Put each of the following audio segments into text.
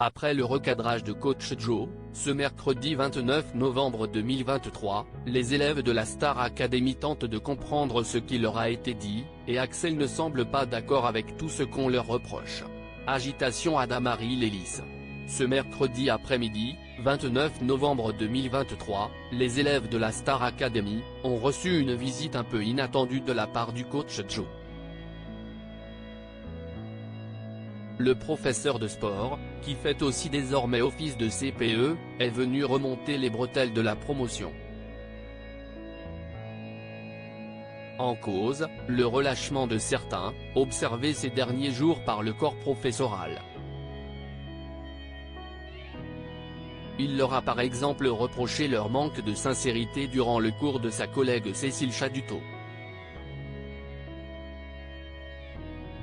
Après le recadrage de coach Joe, ce mercredi 29 novembre 2023, les élèves de la Star Academy tentent de comprendre ce qui leur a été dit, et Axel ne semble pas d'accord avec tout ce qu'on leur reproche. Agitation à Damarie-les-Lys. Ce mercredi après-midi, 29 novembre 2023, les élèves de la Star Academy ont reçu une visite un peu inattendue de la part du coach Joe. Le professeur de sport, qui fait aussi désormais office de CPE, est venu remonter les bretelles de la promotion. En cause, le relâchement de certains, observé ces derniers jours par le corps professoral. Il leur a par exemple reproché leur manque de sincérité durant le cours de sa collègue Cécile Chaduteau.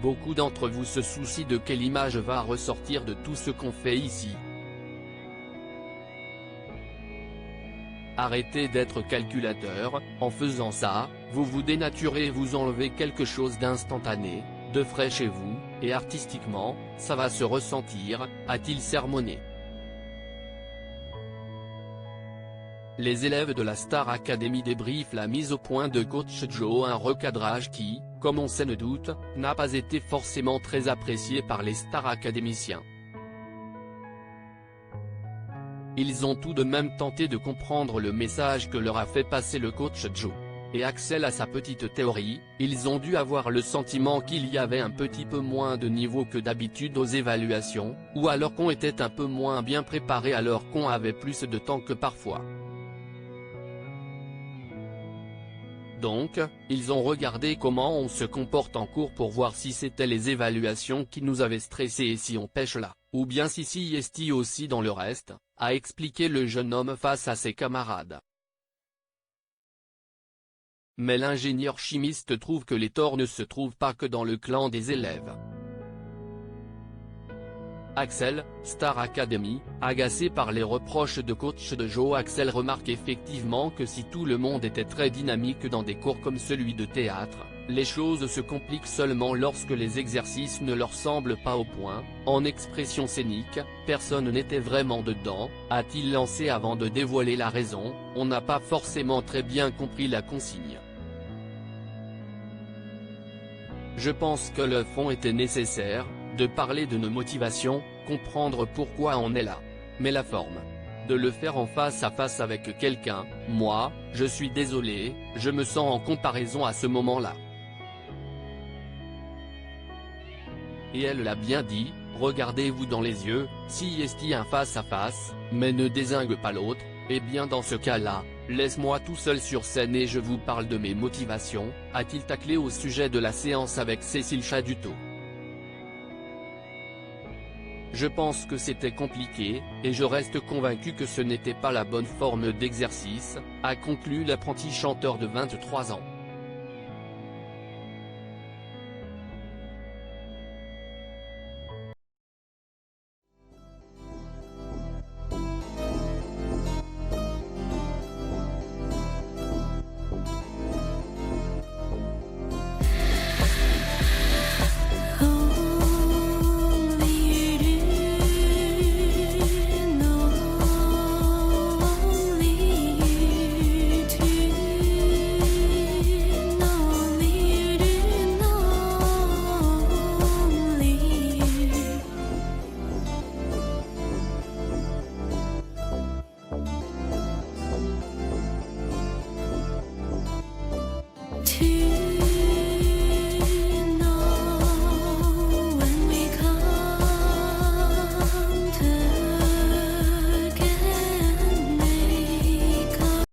Beaucoup d'entre vous se soucient de quelle image va ressortir de tout ce qu'on fait ici. Arrêtez d'être calculateur, en faisant ça, vous vous dénaturez et vous enlevez quelque chose d'instantané, de frais chez vous, et artistiquement, ça va se ressentir, a-t-il sermonné. Les élèves de la Star Academy débriefent la mise au point de coach Joe, un recadrage qui, comme on s'en doute, n'a pas été forcément très apprécié par les Star Académiciens. Ils ont tout de même tenté de comprendre le message que leur a fait passer le coach Joe. Et Axel a sa petite théorie, ils ont dû avoir le sentiment qu'il y avait un petit peu moins de niveau que d'habitude aux évaluations, ou alors qu'on était un peu moins bien préparé alors qu'on avait plus de temps que parfois. Donc, ils ont regardé comment on se comporte en cours pour voir si c'était les évaluations qui nous avaient stressés et si on pêche là, ou bien si est aussi dans le reste, a expliqué le jeune homme face à ses camarades. Mais l'ingénieur chimiste trouve que les torts ne se trouvent pas que dans le clan des élèves. Axel, Star Academy, agacé par les reproches de coach de Joe. Axel remarque effectivement que si tout le monde était très dynamique dans des cours comme celui de théâtre, les choses se compliquent seulement lorsque les exercices ne leur semblent pas au point. En expression scénique, personne n'était vraiment dedans, a-t-il lancé avant de dévoiler la raison, on n'a pas forcément très bien compris la consigne. Je pense que le fond était nécessaire, de parler de nos motivations, comprendre pourquoi on est là. Mais la forme. De le faire en face à face avec quelqu'un, moi, je suis désolé, je me sens en comparaison à ce moment-là. Et elle l'a bien dit, regardez-vous dans les yeux, si est un face à face, mais ne dézingue pas l'autre, et bien dans ce cas-là, laisse-moi tout seul sur scène et je vous parle de mes motivations, a-t-il taclé au sujet de la séance avec Cécile Chaduteau. Je pense que c'était compliqué, et je reste convaincu que ce n'était pas la bonne forme d'exercice, a conclu l'apprenti chanteur de 23 ans. To